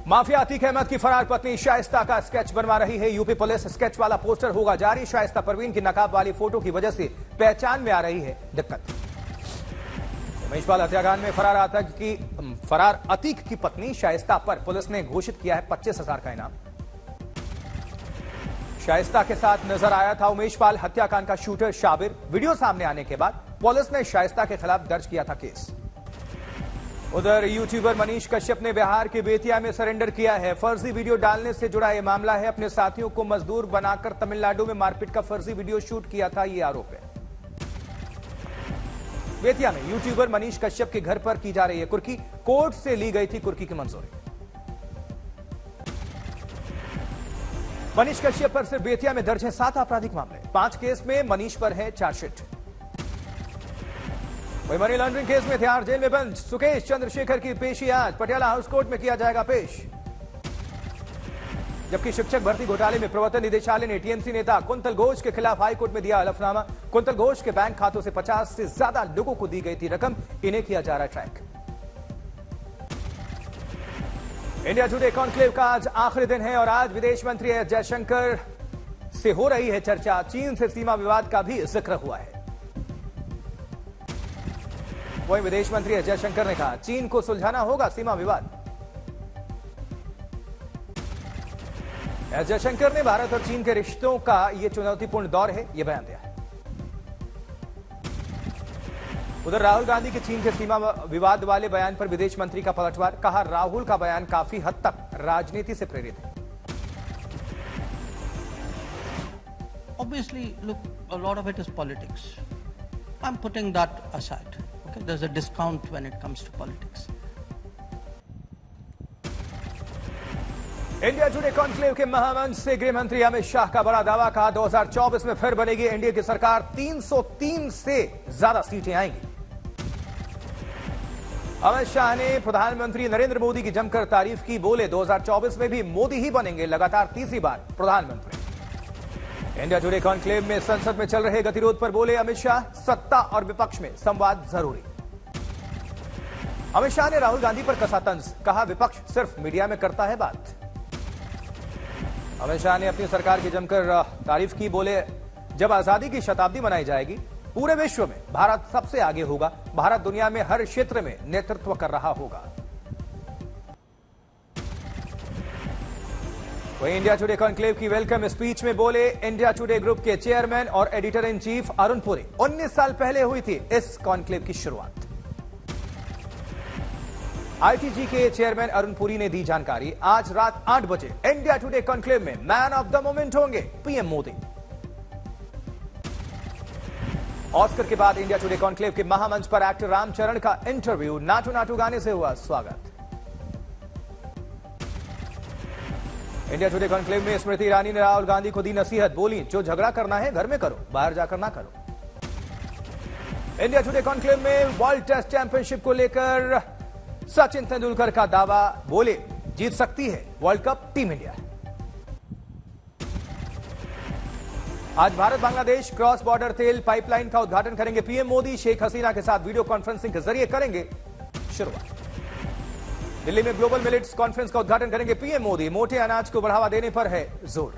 Mafia Atiq Ahmad की फरार पत्नी शाइस्ता का स्केच बनवा रही है यूपी पुलिस। स्केच वाला पोस्टर होगा जारी। शाइस्ता परवीन की नकाब वाली फोटो की वजह से पहचान में आ रही है दिक्कत। उमेशपाल हत्याकांड में फरार अतीक की पत्नी शाइस्ता पर पुलिस ने घोषित किया है 25,000 का इनाम। शाइस्ता के साथ नजर आया था उमेशपाल हत्याकांड का शूटर शाबिर। वीडियो सामने आने के बाद पुलिस ने शाइस्ता के खिलाफ दर्ज किया था केस। उधर यूट्यूबर मनीष कश्यप ने बिहार के बेतिया में सरेंडर किया है। फर्जी वीडियो डालने से जुड़ा यह मामला है। अपने साथियों को मजदूर बनाकर तमिलनाडु में मारपीट का फर्जी वीडियो शूट किया था, यह आरोप है। बेतिया में यूट्यूबर मनीष कश्यप के घर पर की जा रही है कुर्की। कोर्ट से ली गई थी कुर्की की मंजूरी। मनीष कश्यप पर सिर्फ बेतिया में दर्ज है 7 आपराधिक मामले। 5 केस में मनीष पर है चार्जशीट। वही मनी लॉन्ड्रिंग केस में तिहाड़ जेल में बंद सुकेश चंद्रशेखर की पेशी आज पटियाला हाउस कोर्ट में किया जाएगा पेश। जबकि शिक्षक भर्ती घोटाले में प्रवर्तन निदेशालय ने टीएमसी नेता कुंतल घोष के खिलाफ हाईकोर्ट में दिया हलफनामा। कुंतल घोष के बैंक खातों से 50 से ज्यादा लोगों को दी गई थी रकम, इन्हें किया जा रहा ट्रैक। इंडिया टुडे कॉन्क्लेव का आज आखिरी दिन है और आज विदेश मंत्री एस जयशंकर से हो रही है चर्चा। चीन से सीमा विवाद का भी जिक्र हुआ है। वहीं विदेश मंत्री एस जयशंकर ने कहा चीन को सुलझाना होगा सीमा विवाद। एस जयशंकर ने भारत और चीन के रिश्तों का यह चुनौतीपूर्ण दौर है, यह बयान दिया है। उधर राहुल गांधी के चीन के सीमा विवाद वाले बयान पर विदेश मंत्री का पलटवार। कहा राहुल का बयान काफी हद तक राजनीति से प्रेरित है। Obviously, look, a lot of it is politics. I'm putting that aside. Okay, there's a discount when it comes to politics. India today conclave के महामंच से गृह मंत्री अमित शाह का बड़ा दावा। कहा 2024 में फिर बनेगी एनडीए की सरकार। 303 से ज्यादा सीटें आएंगी। अमित शाह ने प्रधानमंत्री नरेंद्र मोदी की जमकर तारीफ की। बोले 2024 में भी मोदी ही बनेंगे लगातार तीसरी बार प्रधानमंत्री। इंडिया टुडे कॉन्क्लेव में संसद में चल रहे गतिरोध पर बोले अमित शाह, सत्ता और विपक्ष में संवाद जरूरी। अमित शाह ने राहुल गांधी पर कसा तंज। कहा विपक्ष सिर्फ मीडिया में करता है बात। अमित शाह ने अपनी सरकार की जमकर तारीफ की। बोले जब आजादी की शताब्दी मनाई जाएगी पूरे विश्व में भारत सबसे आगे होगा। भारत दुनिया में हर क्षेत्र में नेतृत्व कर रहा होगा। वहीं इंडिया टुडे कॉन्क्लेव की वेलकम स्पीच में बोले इंडिया टुडे ग्रुप के चेयरमैन और editor in chief Arun Puri. 19 साल पहले हुई थी इस कॉन्क्लेव की शुरुआत। आईटीजी के चेयरमैन अरुण पुरी ने दी जानकारी। आज रात 8 बजे इंडिया टुडे कॉन्क्लेव में मैन ऑफ द मोमेंट होंगे पीएम मोदी। ऑस्कर के बाद इंडिया टुडे कॉन्क्लेव के महामंच पर एक्टर रामचरण का इंटरव्यू। नाटू नाटू गाने से हुआ स्वागत। इंडिया टुडे कॉन्क्लेव में स्मृति ईरानी ने राहुल गांधी को दी नसीहत। बोली जो झगड़ा करना है घर में करो, बाहर जाकर ना करो। इंडिया टुडे कॉन्क्लेव में वर्ल्ड टेस्ट चैंपियनशिप को लेकर सचिन तेंदुलकर का दावा। बोले जीत सकती है वर्ल्ड कप टीम इंडिया। आज भारत बांग्लादेश क्रॉस बॉर्डर तेल पाइपलाइन का उद्घाटन करेंगे पीएम मोदी। शेख हसीना के साथ वीडियो कॉन्फ्रेंसिंग के जरिए करेंगे शुरुआत। दिल्ली में ग्लोबल मिलेट्स कॉन्फ्रेंस का उद्घाटन करेंगे पीएम मोदी। मोटे अनाज को बढ़ावा देने पर है जोर।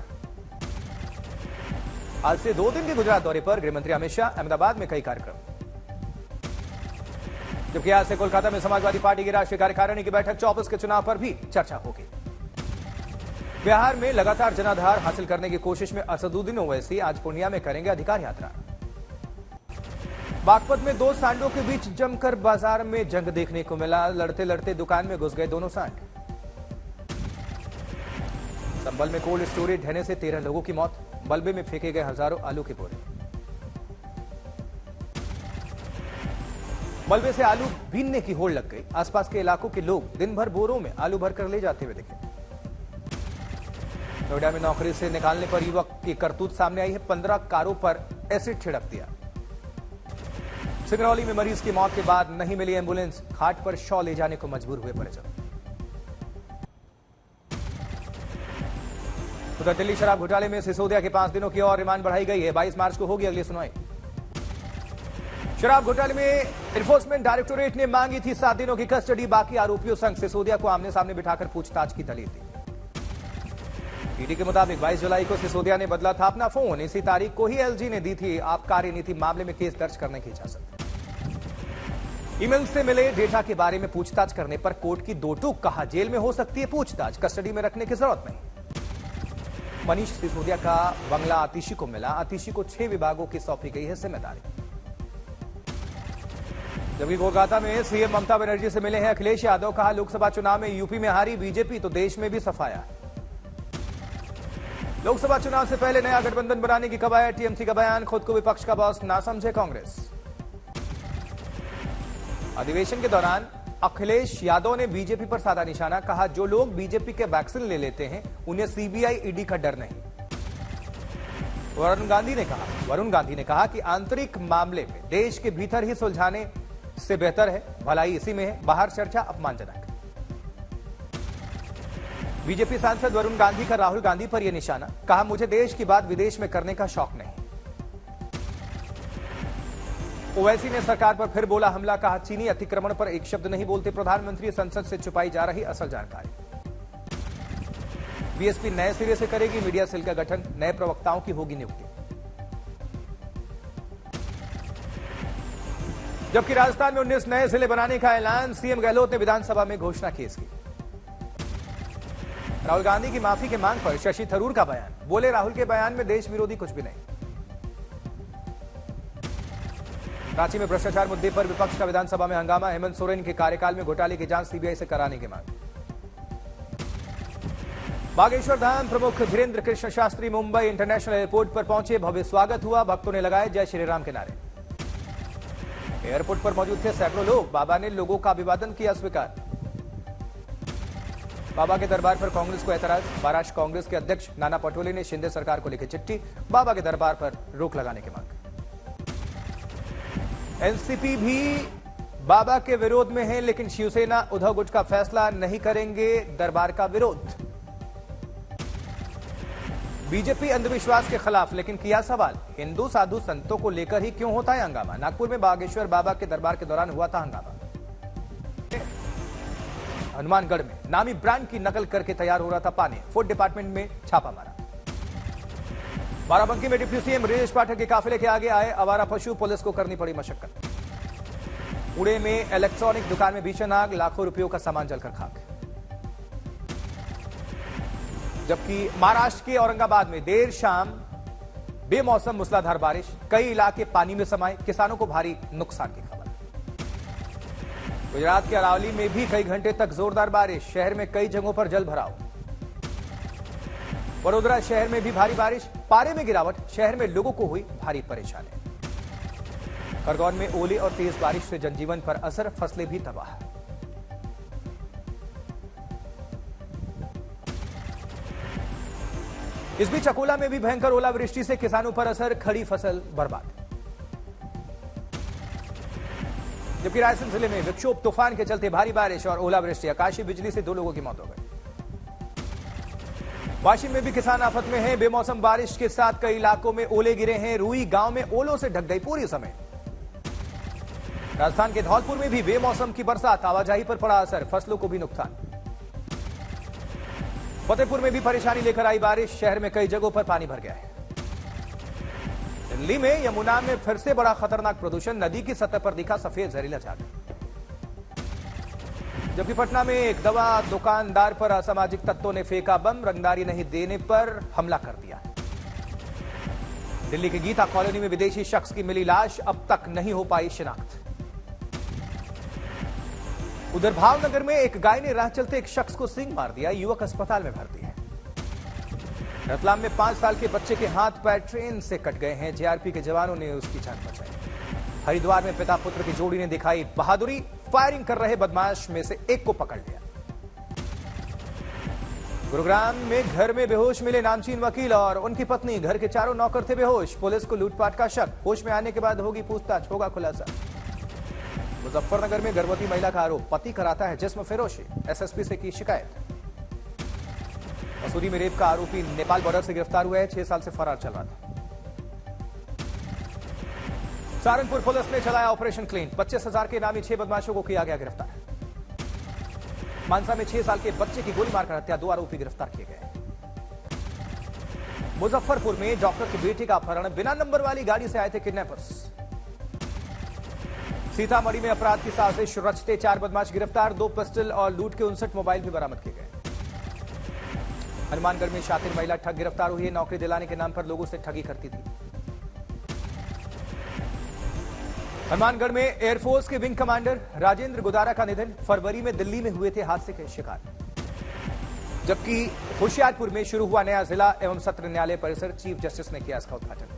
आज से 2 दिन के गुजरात दौरे पर गृहमंत्री अमित शाह। अहमदाबाद में कई कार्यक्रम। जबकि आज से कोलकाता में समाजवादी पार्टी की राष्ट्रीय कार्यकारिणी की बैठक। 24 के चुनाव पर भी चर्चा होगी। बिहार में लगातार जनाधार हासिल करने की कोशिश में असदुद्दीन ओवैसी आज पूर्णिया में करेंगे अधिकार यात्रा। बागपत में 2 सांडों के बीच जमकर बाजार में जंग देखने को मिला। लड़ते लड़ते दुकान में घुस गए दोनों सांड। संभल में कोल्ड स्टोरेज ढहने से 13 लोगों की मौत। मलबे में फेंके गए हजारों आलू के बोरे। मलबे से आलू भीनने की होड़ लग गई। आसपास के इलाकों के लोग दिन भर बोरों में आलू भरकर ले जाते हुए दिखे। नोएडा में नौकरी से निकालने पर युवक की करतूत सामने आई है। 15 कारों पर एसिड छिड़क दिया। सिंगरौली में मरीज की मौत के बाद नहीं मिली एंबुलेंस। घाट पर शव ले जाने को मजबूर हुए परिजन। उधर दिल्ली शराब घोटाले में सिसोदिया के 5 दिनों की और रिमांड बढ़ाई गई है। 22 मार्च को होगी अगली सुनवाई। शराब घोटाले में एनफोर्समेंट डायरेक्टोरेट ने मांगी थी 7 दिनों की कस्टडी। बाकी आरोपियों संग सिसोदिया को आमने सामने बिठाकर पूछताछ की दलील दी। ईडी के मुताबिक 22 जुलाई को सिसोदिया ने बदला था अपना फोन। इसी तारीख को ही एलजी ने दी थी आबकारी नीति मामले में केस दर्ज करने की इजाजत। ईमेल से मिले डेटा के बारे में पूछताछ करने पर कोर्ट की दो टूक। कहा जेल में हो सकती है पूछताछ, कस्टडी में रखने की जरूरत नहीं। मनीष सिसोदिया का बंगला आतिशी को मिला। आतिशी को 6 विभागों की सौंपी गई है जिम्मेदारी। जबकि कोलकाता में सीएम ममता बनर्जी से मिले हैं अखिलेश यादव। कहा लोकसभा चुनाव में यूपी में हारी बीजेपी तो देश में भी सफाया। लोकसभा चुनाव से पहले नया गठबंधन बनाने की कवायद। टीएमसी का बयान, खुद को विपक्ष का बॉस ना समझे कांग्रेस। अधिवेशन के दौरान अखिलेश यादव ने बीजेपी पर साधा निशाना। कहा जो लोग बीजेपी के वैक्सीन ले लेते हैं उन्हें सीबीआई ईडी का डर नहीं। वरुण गांधी ने कहा कि आंतरिक मामले में देश के भीतर ही सुलझाने से बेहतर है, भलाई इसी में है, बाहर चर्चा अपमानजनक। बीजेपी सांसद वरुण गांधी का राहुल गांधी पर यह निशाना। कहा मुझे देश की बात विदेश में करने का शौक नहीं। ओवैसी ने सरकार पर फिर बोला हमला। कहा चीनी अतिक्रमण पर एक शब्द नहीं बोलते प्रधानमंत्री। संसद से छुपाई जा रही असल जानकारी। बीएसपी नए सिरे से करेगी मीडिया सेल का गठन। नए प्रवक्ताओं की होगी नियुक्ति। जबकि राजस्थान में 19 नए जिले बनाने का ऐलान। सीएम गहलोत ने विधानसभा में घोषणा की इसकी। राहुल गांधी की माफी की मांग पर शशि थरूर का बयान। बोले राहुल के बयान में देश विरोधी कुछ भी नहीं। रांची में भ्रष्टाचार मुद्दे पर विपक्ष का विधानसभा में हंगामा। हेमंत सोरेन के कार्यकाल में घोटाले की जांच सीबीआई से कराने की मांग। बागेश्वर धाम प्रमुख धीरेन्द्र कृष्ण शास्त्री मुंबई इंटरनेशनल एयरपोर्ट पर पहुंचे। भव्य स्वागत हुआ। भक्तों ने लगाए जय श्री राम के नारे। एयरपोर्ट पर मौजूद थे सैकड़ों लोग। बाबा ने लोगों का अभिवादन किया स्वीकार। बाबा के दरबार पर कांग्रेस को ऐतराज। महाराष्ट्र कांग्रेस के अध्यक्ष नाना पटोले ने शिंदे सरकार को लिखी चिट्ठी। बाबा के दरबार पर रोक लगाने की मांग। एनसीपी भी बाबा के विरोध में है, लेकिन शिवसेना उद्धव गुट का फैसला नहीं करेंगे दरबार का विरोध। बीजेपी अंधविश्वास के खिलाफ, लेकिन किया सवाल हिंदू साधु संतों को लेकर ही क्यों होता है हंगामा। नागपुर में बागेश्वर बाबा के दरबार के दौरान हुआ था हंगामा। हनुमानगढ़ में नामी ब्रांड की नकल करके तैयार हो रहा था पानी। फूड डिपार्टमेंट में छापा मारा। बाराबंकी में डिप्टी सीएम ब्रजेश पाठक के काफिले के आगे आए आवारा पशु। पुलिस को करनी पड़ी मशक्कत। पुणे में इलेक्ट्रॉनिक दुकान में भीषण आग। लाखों रुपयों का सामान जलकर खाक। जबकि महाराष्ट्र के औरंगाबाद में देर शाम बेमौसम मूसलाधार बारिश। कई इलाके पानी में समाये। किसानों को भारी नुकसान की खबर। गुजरात के अरावली में भी कई घंटे तक जोरदार बारिश। शहर में कई जगहों पर जल भराव। वडोदरा शहर में भी भारी बारिश। पारे में गिरावट। शहर में लोगों को हुई भारी परेशानी। खरगोन में ओले और तेज बारिश से जनजीवन पर असर। फसलें भी तबाह। इस बीच अकोला में भी भयंकर ओलावृष्टि से किसानों पर असर। खड़ी फसल बर्बाद। जबकि रायसेन जिले में विक्षोभ तूफान के चलते भारी बारिश और ओलावृष्टि। आकाशीय बिजली से 2 लोगों की मौत हो गई। वाशिम में भी किसान आफत में हैं। बेमौसम बारिश के साथ कई इलाकों में ओले गिरे हैं। रुई गांव में ओलों से ढक गई पूरी समेत। राजस्थान के धौलपुर में भी बेमौसम की बरसात। आवाजाही पर पड़ा असर। फसलों को भी नुकसान। फतेहपुर में भी परेशानी लेकर आई बारिश। शहर में कई जगहों पर पानी भर गया है। दिल्ली में यमुना में फिर से बड़ा खतरनाक प्रदूषण। नदी की सतह पर दिखा सफेद जहरीला झाग। जबकि पटना में एक दवा दुकानदार पर असामाजिक तत्वों ने फेंका बम। रंगदारी नहीं देने पर हमला कर दिया। दिल्ली के गीता कॉलोनी में विदेशी शख्स की मिली लाश। अब तक नहीं हो पाई शिनाख्त। उधर भावनगर में एक गाय ने राह चलते एक शख्स को सींग मार दिया। युवक अस्पताल में भर्ती है। रतलाम में 5 साल के बच्चे के हाथ पैर ट्रेन से कट गए हैं। जेआरपी के जवानों ने उसकी जान बचाई। हरिद्वार में पिता पुत्र की जोड़ी ने दिखाई बहादुरी। फायरिंग कर रहे बदमाश में से एक को पकड़ लिया। गुरुग्राम में घर में बेहोश मिले नामचीन वकील और उनकी पत्नी। घर के चारों नौकर थे बेहोश। पुलिस को लूटपाट का शक। होश में आने के बाद होगी पूछताछ। होगा खुलासा। मुजफ्फरनगर में गर्भवती महिला का आरोप। पति कराता है जिस्म फिरोशी। एसएसपी से की शिकायत। मसूरी में रेप का आरोपी नेपाल बॉर्डर से गिरफ्तार हुआ है। 6 साल से फरार चल रहा था। सहारनपुर पुलिस ने चलाया ऑपरेशन क्लीन। 25,000 के इनामी 6 बदमाशों को किया गया गिरफ्तार। मानसा में 6 साल के बच्चे की गोली मारकर हत्या, 2 आरोपी गिरफ्तार किए गए। मुजफ्फरपुर में डॉक्टर की बेटी का अपहरण, बिना नंबर वाली गाड़ी से आए थे किडनैपर्स। सीतामढ़ी में अपराध की साजिश रचते 4 बदमाश गिरफ्तार, 2 पिस्टल और लूट के 59 मोबाइल भी बरामद किए गए। हनुमानगढ़ में शातिर महिला ठग गिरफ्तार हुई है, नौकरी दिलाने के नाम पर लोगों से ठगी करती थी। हनुमानगढ़ में एयरफोर्स के विंग कमांडर राजेंद्र गुदारा का निधन, फरवरी में दिल्ली में हुए थे हादसे के शिकार। जबकि होशियारपुर में शुरू हुआ नया जिला एवं सत्र न्यायालय परिसर, चीफ जस्टिस ने किया इसका उद्घाटन।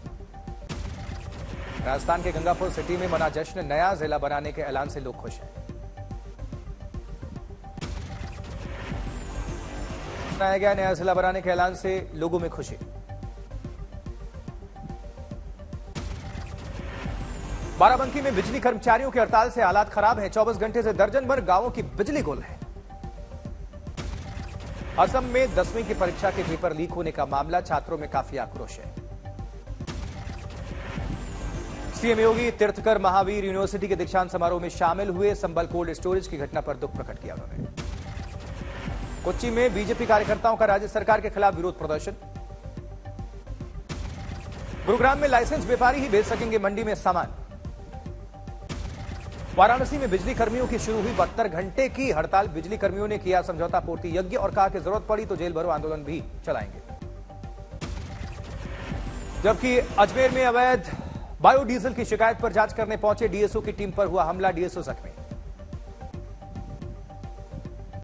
राजस्थान के गंगापुर सिटी में मना जश्न, नया जिला बनाने के ऐलान से लोग खुश हैं। मनाया गया नया जिला बनाने के ऐलान से लोगों में खुशी। बाराबंकी में बिजली कर्मचारियों की हड़ताल से हालात खराब हैं, 24 घंटे से दर्जन भर गांवों की बिजली गुल है। असम में 10वीं की परीक्षा के पेपर लीक होने का मामला, छात्रों में काफी आक्रोश है। सीएम योगी तीर्थकर महावीर यूनिवर्सिटी के दीक्षांत समारोह में शामिल हुए, संबल कोल्ड स्टोरेज की घटना पर दुख प्रकट किया उन्होंने। कोच्चि में बीजेपी कार्यकर्ताओं का राज्य सरकार के खिलाफ विरोध प्रदर्शन। गुरुग्राम में लाइसेंस व्यापारी ही भेज सकेंगे मंडी में सामान। वाराणसी में बिजली कर्मियों की शुरू हुई 72 घंटे की हड़ताल, बिजली कर्मियों ने किया समझौता पूर्ति यज्ञ और कहा कि जरूरत पड़ी तो जेल भरो आंदोलन भी चलाएंगे। जबकि अजमेर में अवैध बायोडीजल की शिकायत पर जांच करने पहुंचे डीएसओ की टीम पर हुआ हमला, डीएसओ जख्मी।